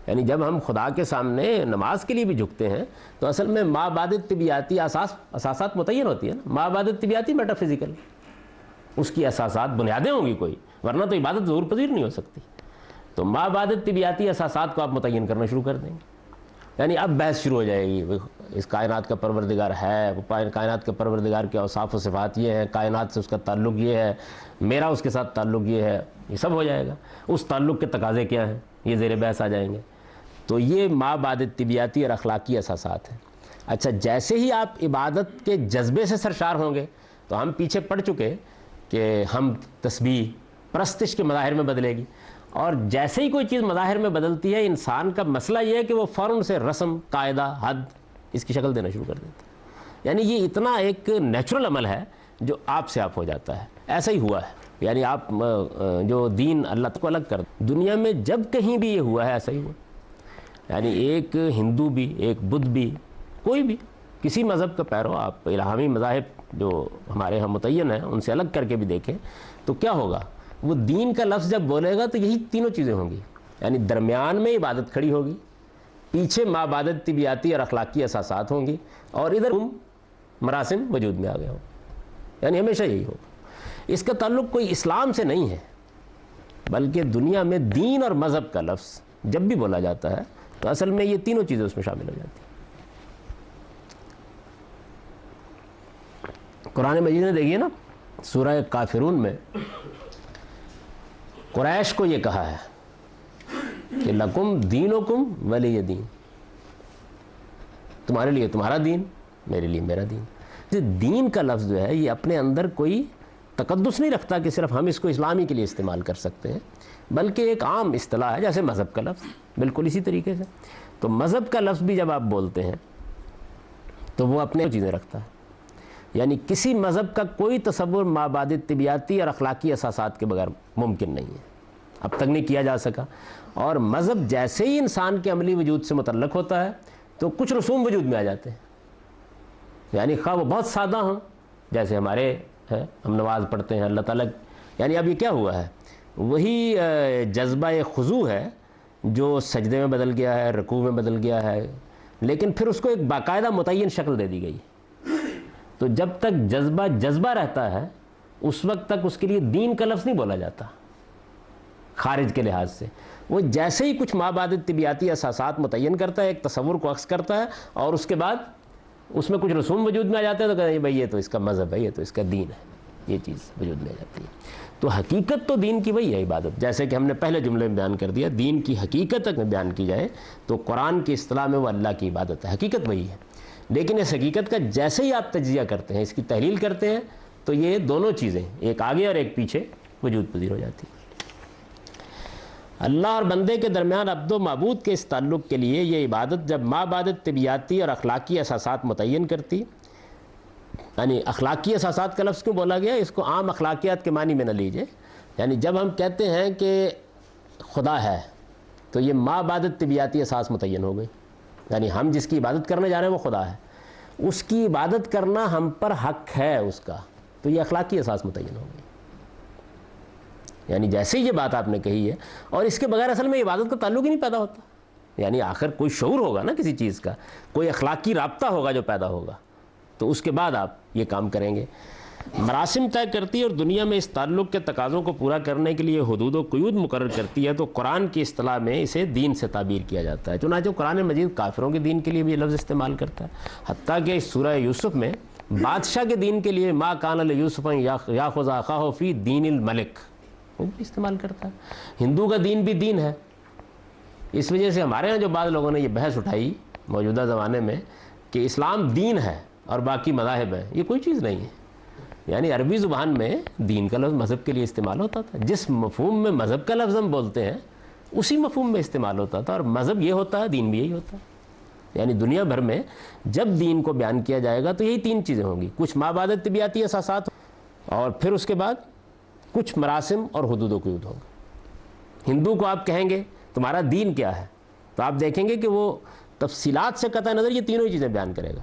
یعنی جب ہم خدا کے سامنے نماز کے لیے بھی جھکتے ہیں تو اصل میں مابعد طبیعتی اساسات متعین ہوتی ہے نا، مابعد طبیعتی میٹا فزیکل، اس کی اساسات بنیادیں ہوں گی کوئی، ورنہ تو عبادت ظہور پذیر نہیں ہو سکتی۔ تو مابعد طبیعتی اساسات کو آپ متعین کرنا شروع کر دیں گے، یعنی اب بحث شروع ہو جائے گی، اس کائنات کا پروردگار ہے، کائنات کے پروردگار کے اوصاف و صفات یہ ہیں، کائنات سے اس کا تعلق یہ ہے، میرا اس کے ساتھ تعلق یہ ہے، یہ سب ہو جائے گا۔ اس تعلق کے تقاضے کیا ہیں، یہ زیر بحث آ جائیں گے۔ تو یہ مابعد طبیعتی اور اخلاقی اساسات ہیں۔ اچھا، جیسے ہی آپ عبادت کے جذبے سے سرشار ہوں گے تو ہم پیچھے پڑ چکے کہ ہم تسبیح پرستش کے مظاہر میں بدلے گی، اور جیسے ہی کوئی چیز مظاہر میں بدلتی ہے انسان کا مسئلہ یہ ہے کہ وہ فوراً سے رسم، قاعدہ، حد اس کی شکل دینا شروع کر دیتا ہے۔ یعنی یہ اتنا ایک نیچرل عمل ہے جو آپ سے آپ ہو جاتا ہے۔ ایسا ہی ہوا ہے، یعنی آپ جو دین اللہ کو الگ کر دنیا میں جب کہیں بھی یہ ہوا ہے ایسا ہی ہوا، یعنی ایک ہندو بھی، ایک بدھ بھی، کوئی بھی کسی مذہب کا پیرو، آپ الہامی مذاہب جو ہمارے ہاں متعین ہیں ان سے الگ کر کے بھی دیکھیں تو کیا ہوگا، وہ دین کا لفظ جب بولے گا تو یہی تینوں چیزیں ہوں گی، یعنی درمیان میں عبادت کھڑی ہوگی، پیچھے مابعد طبیعتی اور اخلاقی اساسات ہوں گی، اور ادھر مراسم وجود میں آ گئے ہوں، یعنی ہمیشہ یہی ہوگا۔ اس کا تعلق کوئی اسلام سے نہیں ہے، بلکہ دنیا میں دین اور مذہب کا لفظ جب بھی بولا جاتا ہے تو اصل میں یہ تینوں چیزیں اس میں شامل ہو جاتی ہیں۔ قرآن مجید نے دیکھیے نا، سورہ کافرون میں قریش کو یہ کہا ہے کہ لکم دینکم ولی دین، تمہارے لیے تمہارا دین، میرے لیے میرا دین۔ دین کا لفظ جو ہے یہ اپنے اندر کوئی تقدس نہیں رکھتا کہ صرف ہم اس کو اسلامی کے لیے استعمال کر سکتے ہیں، بلکہ ایک عام اصطلاح ہے، جیسے مذہب کا لفظ بالکل اسی طریقے سے۔ تو مذہب کا لفظ بھی جب آپ بولتے ہیں تو وہ اپنے چیزیں رکھتا ہے، یعنی کسی مذہب کا کوئی تصور مابعد طبیعتی اور اخلاقی اساسات کے بغیر ممکن نہیں ہے، اب تک نہیں کیا جا سکا۔ اور مذہب جیسے ہی انسان کے عملی وجود سے متعلق ہوتا ہے تو کچھ رسوم وجود میں آ جاتے ہیں، یعنی خواہ وہ بہت سادہ ہوں، جیسے ہمارے ہے ہم نماز پڑھتے ہیں اللہ تعالیٰ، یعنی اب یہ کیا ہوا ہے، وہی جذبہ خضوع ہے جو سجدے میں بدل گیا ہے، رکوع میں بدل گیا ہے، لیکن پھر اس کو ایک باقاعدہ متعین شکل دے دی گئی۔ تو جب تک جذبہ رہتا ہے اس وقت تک اس کے لیے دین کا لفظ نہیں بولا جاتا خارج کے لحاظ سے۔ وہ جیسے ہی کچھ مابعد طبیعتی اساسات متعین کرتا ہے، ایک تصور کو عکس کرتا ہے، اور اس کے بعد اس میں کچھ رسوم وجود میں آ جاتے ہیں تو کہتے ہیں بھائی یہ تو اس کا مذہب ہے، یہ تو اس کا دین ہے، یہ چیز وجود میں آ جاتی ہے۔ تو حقیقت تو دین کی وہی ہے عبادت، جیسے کہ ہم نے پہلے جملے میں بیان کر دیا، دین کی حقیقت اگر بیان کی جائے تو قرآن کی اصطلاح میں وہ اللہ کی عبادت ہے، حقیقت وہی ہے۔ لیکن اس حقیقت کا جیسے ہی آپ تجزیہ کرتے ہیں، اس کی تحلیل کرتے ہیں، تو یہ دونوں چیزیں ایک آگے اور ایک پیچھے وجود پذیر ہو جاتی ہیں۔ اللہ اور بندے کے درمیان عبد و معبود کے اس تعلق کے لیے یہ عبادت جب مابعد طبیعتی اور اخلاقی اساسات متعین کرتی، یعنی اخلاقی اساسات کا لفظ کیوں بولا گیا، اس کو عام اخلاقیات کے معنی میں نہ لیجئے، یعنی جب ہم کہتے ہیں کہ خدا ہے تو یہ مابعد طبیعتی اساس متعین ہو گئی، یعنی ہم جس کی عبادت کرنے جا رہے ہیں وہ خدا ہے، اس کی عبادت کرنا ہم پر حق ہے اس کا، تو یہ اخلاقی اساس متعین ہو گئی۔ یعنی جیسے ہی یہ بات آپ نے کہی ہے، اور اس کے بغیر اصل میں عبادت کا تعلق ہی نہیں پیدا ہوتا، یعنی آخر کوئی شعور ہوگا نا کسی چیز کا، کوئی اخلاقی رابطہ ہوگا جو پیدا ہوگا، تو اس کے بعد آپ یہ کام کریں گے۔ مراسم طے کرتی ہے اور دنیا میں اس تعلق کے تقاضوں کو پورا کرنے کے لیے حدود و قیود مقرر کرتی ہے، تو قرآن کی اصطلاح میں اسے دین سے تعبیر کیا جاتا ہے۔ چنانچہ قرآن مجید کافروں کے دین کے لیے بھی یہ لفظ استعمال کرتا ہے، حتیٰ کہ اس سورہ یوسف میں بادشاہ کے دین کے لیے ما کان لیوسف ان یاخذ اخاہ فی دین الملک وہ بھی استعمال کرتا ہے۔ ہندو کا دین بھی دین ہے، اس وجہ سے ہمارے ہاں جو بعض لوگوں نے یہ بحث اٹھائی موجودہ زمانے میں کہ اسلام دین ہے اور باقی مذاہب ہیں، یہ کوئی چیز نہیں ہے۔ یعنی عربی زبان میں دین کا لفظ مذہب کے لیے استعمال ہوتا تھا، جس مفہوم میں مذہب کا لفظ ہم بولتے ہیں اسی مفہوم میں استعمال ہوتا تھا، اور مذہب یہ ہوتا ہے، دین بھی یہی ہوتا ہے۔ یعنی دنیا بھر میں جب دین کو بیان کیا جائے گا تو یہی تین چیزیں ہوں گی، کچھ مابعد طبیعتی اساسات اور پھر اس کے بعد کچھ مراسم اور حدود و قیود ہوگا۔ ہندو کو آپ کہیں گے تمہارا دین کیا ہے، تو آپ دیکھیں گے کہ وہ تفصیلات سے قطع نظر یہ تینوں ہی چیزیں بیان کرے گا،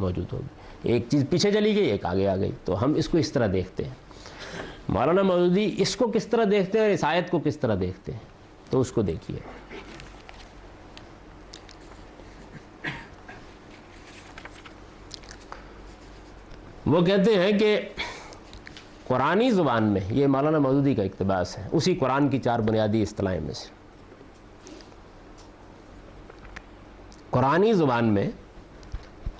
موجود ہوگی. ایک چیز پیچھے چلی گئی، ایک آگے آ گئی. تو ہم اس کو اس طرح دیکھتے ہیں. مولانا مودودی اس کو کس طرح دیکھتے ہیں اور اس آیت کو کس طرح دیکھتے ہیں، تو اس کو دیکھیے. وہ کہتے ہیں کہ قرآنی زبان میں، یہ مولانا مودودی کا اقتباس ہے اسی قرآن کی 4 بنیادی اصطلاحیں میں سے، قرآنی زبان میں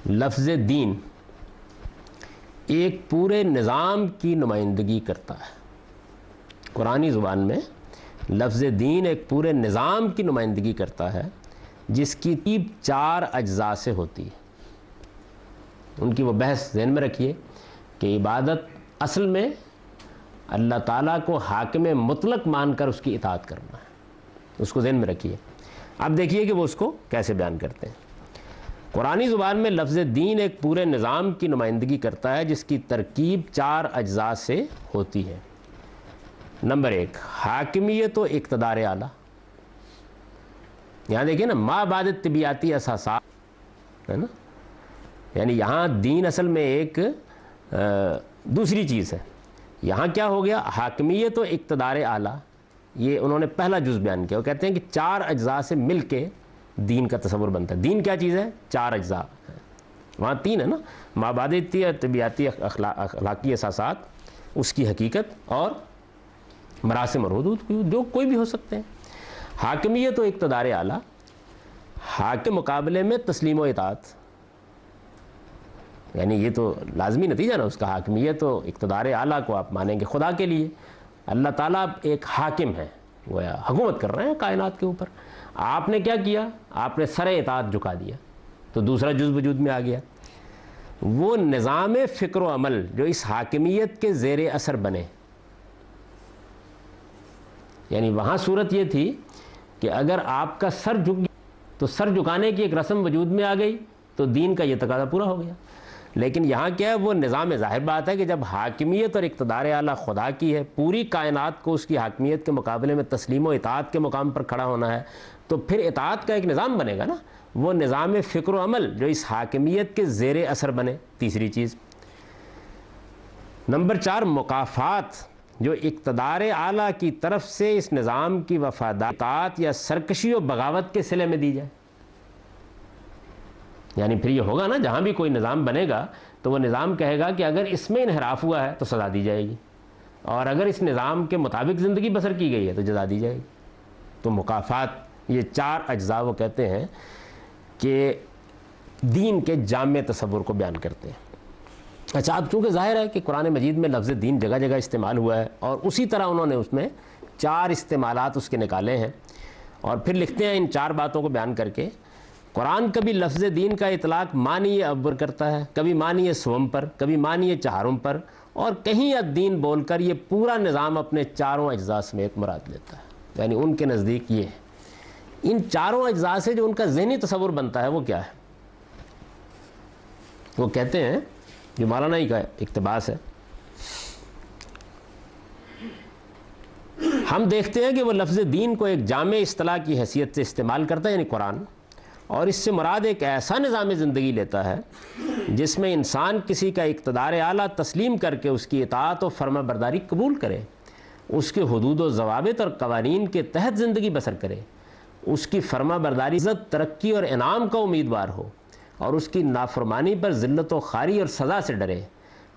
لفظ دین ایک پورے نظام کی نمائندگی کرتا ہے. قرآنی زبان میں لفظ دین ایک پورے نظام کی نمائندگی کرتا ہے جس کی ترکیب 4 اجزاء سے ہوتی ہے. ان کی وہ بحث ذہن میں رکھیے کہ عبادت اصل میں اللہ تعالیٰ کو حاکم مطلق مان کر اس کی اطاعت کرنا ہے. اس کو ذہن میں رکھیے. اب دیکھیے کہ وہ اس کو کیسے بیان کرتے ہیں. قرآنی زبان میں لفظ دین ایک پورے نظام کی نمائندگی کرتا ہے جس کی ترکیب 4 اجزاء سے ہوتی ہے. نمبر 1، حاکمیت و اقتدار اعلیٰ. یہاں دیکھیں نا، ما بعد طبیعتی اساسات ہے نا، یعنی یہاں دین اصل میں ایک دوسری چیز ہے. یہاں کیا ہو گیا؟ حاکمیت و اقتدار اعلیٰ. یہ انہوں نے پہلا جز بیان کیا. وہ کہتے ہیں کہ 4 اجزاء سے مل کے دین کا تصور بنتا ہے. دین کیا چیز ہے؟ 4 اجزاء. وہاں 3 ہے نا، مابعدیتی طبیعتی اخلاقی اساسات، اس کی حقیقت، اور مراسم اور حدود جو کوئی بھی ہو سکتے ہیں. حاکمیت و اقتدار اعلیٰ، حاکم مقابلے میں تسلیم و اطاعت. یعنی یہ تو لازمی نتیجہ نا اس کا. حاکمیت و اقتدار اعلیٰ کو آپ مانیں گے خدا کے لیے. اللہ تعالیٰ ایک حاکم ہے، وہ حکومت کر رہے ہیں کائنات کے اوپر. آپ نے کیا کیا؟ آپ نے سر اطاعت جھکا دیا، تو دوسرا جز وجود میں آ گیا. وہ نظام فکر و عمل جو اس حاکمیت کے زیر اثر بنے. یعنی وہاں صورت یہ تھی کہ اگر آپ کا سر جھک گیا تو سر جھکانے کی ایک رسم وجود میں آ گئی تو دین کا یہ تقاضا پورا ہو گیا. لیکن یہاں کیا ہے؟ وہ نظام. ظاہر بات ہے کہ جب حاکمیت اور اقتدار اعلیٰ خدا کی ہے، پوری کائنات کو اس کی حاکمیت کے مقابلے میں تسلیم و اطاعت کے مقام پر کھڑا ہونا ہے، تو پھر اطاعت کا ایک نظام بنے گا نا. وہ نظام فکر و عمل جو اس حاکمیت کے زیر اثر بنے. تیسری چیز. نمبر 4، مکافات جو اقتدار اعلیٰ کی طرف سے اس نظام کی وفاداری، اطاعت یا سرکشی و بغاوت کے صلے میں دی جائے. یعنی پھر یہ ہوگا نا، جہاں بھی کوئی نظام بنے گا تو وہ نظام کہے گا کہ اگر اس میں انحراف ہوا ہے تو سزا دی جائے گی، اور اگر اس نظام کے مطابق زندگی بسر کی گئی ہے تو جزا دی جائے گی. تو مکافات، یہ 4 اجزاء وہ کہتے ہیں کہ دین کے جامع تصور کو بیان کرتے ہیں. اچھا، اب چونکہ ظاہر ہے کہ قرآن مجید میں لفظ دین جگہ جگہ استعمال ہوا ہے، اور اسی طرح انہوں نے اس میں 4 استعمالات اس کے نکالے ہیں، اور پھر لکھتے ہیں ان 4 باتوں کو بیان کر کے. قرآن کبھی لفظ دین کا اطلاق معنی اول کرتا ہے، کبھی معنی سوم پر، کبھی معنی چہارم پر، اور کہیں الدین بول کر یہ پورا نظام اپنے 4 اجزاء سمیت مراد لیتا ہے. یعنی ان کے نزدیک یہ ہے. ان 4 اجزاء سے جو ان کا ذہنی تصور بنتا ہے وہ کیا ہے؟ وہ کہتے ہیں، جو مولانا ہی کا اقتباس ہے، ہم دیکھتے ہیں کہ وہ لفظ دین کو ایک جامع اصطلاح کی حیثیت سے استعمال کرتا ہے، یعنی قرآن، اور اس سے مراد ایک ایسا نظام زندگی لیتا ہے جس میں انسان کسی کا اقتدار اعلیٰ تسلیم کر کے اس کی اطاعت و فرما برداری قبول کرے، اس کے حدود و ضوابط اور قوانین کے تحت زندگی بسر کرے، اس کی فرما برداری عزت، ترقی اور انعام کا امیدوار ہو، اور اس کی نافرمانی پر ذلت و خواری اور سزا سے ڈرے.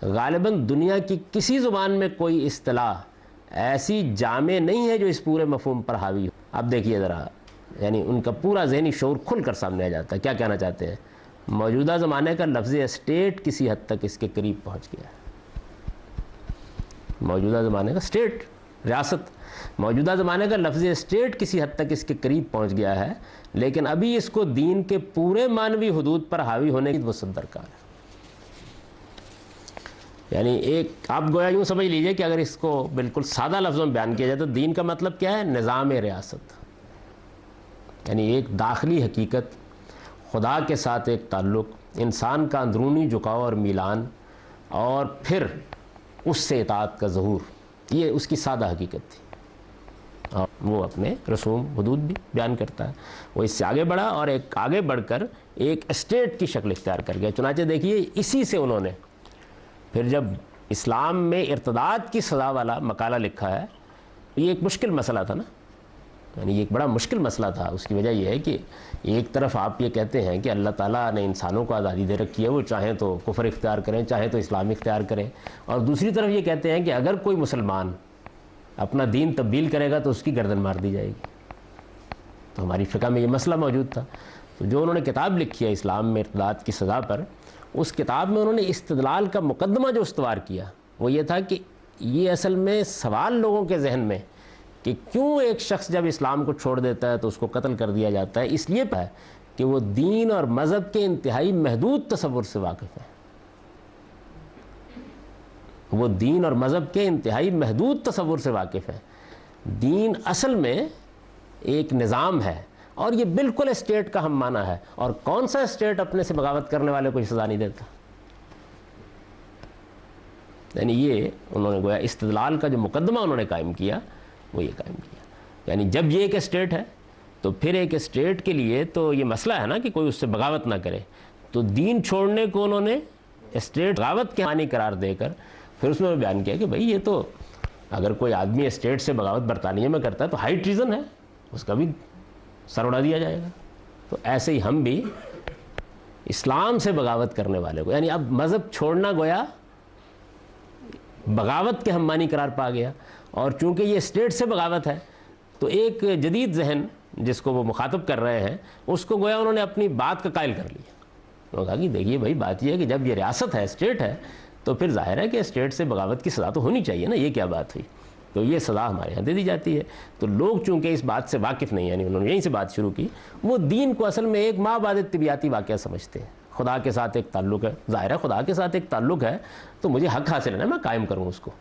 غالباً دنیا کی کسی زبان میں کوئی اصطلاح ایسی جامع نہیں ہے جو اس پورے مفہوم پر حاوی ہو. اب دیکھیے ذرا، یعنی ان کا پورا ذہنی شعور کھل کر سامنے آ جاتا ہے. کیا کہنا چاہتے ہیں؟ موجودہ زمانے کا لفظ اسٹیٹ کسی حد تک اس کے قریب پہنچ گیا ہے. موجودہ زمانے کا اسٹیٹ، ریاست، موجودہ زمانے کا لفظ اسٹیٹ کسی حد تک اس کے قریب پہنچ گیا ہے، لیکن ابھی اس کو دین کے پورے مانوی حدود پر حاوی ہونے کی وسعت درکار ہے. یعنی ایک آپ گویا یوں سمجھ لیجئے کہ اگر اس کو بالکل سادہ لفظوں میں بیان کیا جائے تو دین کا مطلب کیا ہے؟ نظام ریاست. یعنی ایک داخلی حقیقت، خدا کے ساتھ ایک تعلق، انسان کا اندرونی جھکاؤ اور میلان، اور پھر اس سے اطاعت کا ظہور. یہ اس کی سادہ حقیقت تھی. وہ اپنے رسوم حدود بھی بیان کرتا ہے. وہ اس سے آگے بڑھا اور ایک آگے بڑھ کر ایک اسٹیٹ کی شکل اختیار کر گیا. چنانچہ دیکھیے اسی سے انہوں نے پھر جب اسلام میں ارتداد کی سزا والا مقالہ لکھا ہے، یہ ایک مشکل مسئلہ تھا نا، یعنی یہ ایک بڑا مشکل مسئلہ تھا. اس کی وجہ یہ ہے کہ ایک طرف آپ یہ کہتے ہیں کہ اللہ تعالیٰ نے انسانوں کو آزادی دے رکھی ہے، وہ چاہیں تو کفر اختیار کریں، چاہیں تو اسلام اختیار کریں، اور دوسری طرف یہ کہتے ہیں کہ اگر کوئی مسلمان اپنا دین تبدیل کرے گا تو اس کی گردن مار دی جائے گی. تو ہماری فقہ میں یہ مسئلہ موجود تھا. تو جو انہوں نے کتاب لکھی ہے اسلام میں ارتداد کی سزا پر، اس کتاب میں انہوں نے استدلال کا مقدمہ جو استوار کیا وہ یہ تھا کہ یہ اصل میں سوال لوگوں کے ذہن میں کہ کیوں ایک شخص جب اسلام کو چھوڑ دیتا ہے تو اس کو قتل کر دیا جاتا ہے، اس لیے ہے کہ وہ دین اور مذہب کے انتہائی محدود تصور سے واقف ہے. وہ دین اور مذہب کے انتہائی محدود تصور سے واقف ہے. دین اصل میں ایک نظام ہے اور یہ بالکل اسٹیٹ کا ہم معنی ہے، اور کون سا اسٹیٹ اپنے سے بغاوت کرنے والے کو سزا نہیں دیتا. یعنی یہ انہوں نے گویا استدلال کا جو مقدمہ انہوں نے قائم کیا وہ یہ قائم کیا. یعنی جب یہ ایک اسٹیٹ ہے تو پھر ایک اسٹیٹ کے لیے تو یہ مسئلہ ہے نا کہ کوئی اس سے بغاوت نہ کرے. تو دین چھوڑنے کو انہوں نے اسٹیٹ بغاوت کے معنی قرار دے کر پھر اس میں بیان کیا کہ بھئی یہ تو اگر کوئی آدمی اسٹیٹ سے بغاوت برطانیہ میں کرتا ہے تو ہائی ٹریزن ہے، اس کا بھی سر اڑا دیا جائے گا. تو ایسے ہی ہم بھی اسلام سے بغاوت کرنے والے کو، یعنی اب مذہب چھوڑنا گویا بغاوت کے ہم معنی قرار پا گیا. اور چونکہ یہ اسٹیٹ سے بغاوت ہے تو ایک جدید ذہن جس کو وہ مخاطب کر رہے ہیں اس کو گویا انہوں نے اپنی بات کا قائل کر لیا. انہوں نے کہا کہ دیکھیے بھائی بات یہ ہے کہ جب یہ ریاست ہے، اسٹیٹ ہے، تو پھر ظاہر ہے کہ اسٹیٹ سے بغاوت کی سزا تو ہونی چاہیے نا، یہ کیا بات ہوئی؟ تو یہ سزا ہمارے یہاں دے دی جاتی ہے. تو لوگ چونکہ اس بات سے واقف نہیں، یعنی انہوں نے یہیں سے بات شروع کی، وہ دین کو اصل میں ایک مابعد طبیعتی واقعہ سمجھتے ہیں. خدا کے ساتھ ایک تعلق ہے، ظاہر ہے خدا کے ساتھ ایک تعلق ہے تو مجھے حق حاصل ہے نا، میں قائم کروں اس کو،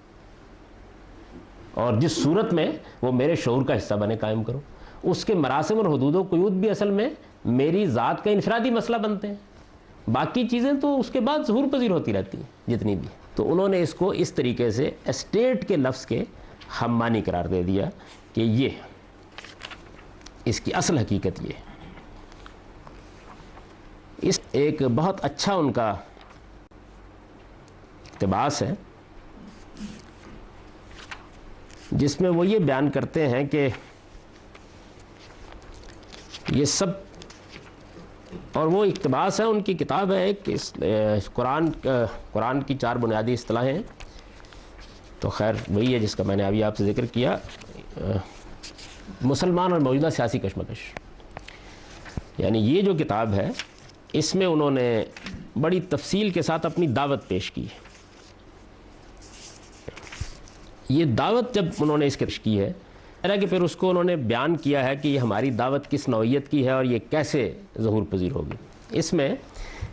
اور جس صورت میں وہ میرے شعور کا حصہ بنے قائم کروں. اس کے مراسم اور حدود و قیود بھی اصل میں میری ذات کا انفرادی مسئلہ بنتے ہیں، باقی چیزیں تو اس کے بعد ظہور پذیر ہوتی رہتی ہیں جتنی بھی. تو انہوں نے اس کو اس طریقے سے اسٹیٹ کے لفظ کے ہم معنی قرار دے دیا کہ یہ اس کی اصل حقیقت یہ. اس ایک بہت اچھا ان کا اقتباس ہے جس میں وہ یہ بیان کرتے ہیں کہ یہ سب، اور وہ اقتباس ہے ان کی کتاب ہے ایک قرآن کی 4 بنیادی اصطلاحیں ہیں. تو خیر وہی ہے جس کا میں نے ابھی آپ سے ذکر کیا، مسلمان اور موجودہ سیاسی کشمکش. یعنی یہ جو کتاب ہے اس میں انہوں نے بڑی تفصیل کے ساتھ اپنی دعوت پیش کی ہے. یہ دعوت جب انہوں نے اس کے پیش کی ہے کہ پھر اس کو انہوں نے بیان کیا ہے کہ یہ ہماری دعوت کس نوعیت کی ہے اور یہ کیسے ظہور پذیر ہوگی. اس میں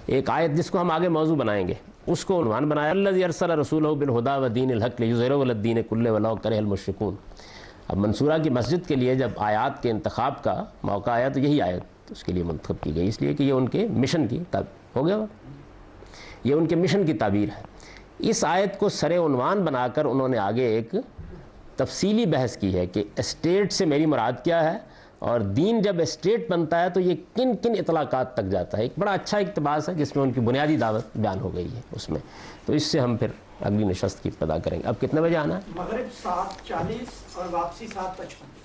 ایک آیت جس کو ہم آگے موضوع بنائیں گے اس کو عنوان بنایا، الذی ارسل رسولہ بالہدی ودین الحق لیظہرہ علی الدین کلہ ولو کرہ المشرکون. اب منصورہ کی مسجد کے لیے جب آیات کے انتخاب کا موقع آیا تو یہی آیت اس کے لیے منتخب کی گئی، اس لیے کہ یہ ان کے مشن کی ہو گیا، یہ ان کے مشن کی تعبیر ہے. اس آیت کو سر عنوان بنا کر انہوں نے آگے ایک تفصیلی بحث کی ہے کہ اسٹیٹ سے میری مراد کیا ہے، اور دین جب اسٹیٹ بنتا ہے تو یہ کن کن اطلاقات تک جاتا ہے. ایک بڑا اچھا اقتباس ہے جس میں ان کی بنیادی دعوت بیان ہو گئی ہے اس میں. تو اس سے ہم پھر اگلی نشست کی ابتدا کریں گے. اب کتنے بجے آنا ہے؟ مغرب 7:40 اور واپسی 7:55.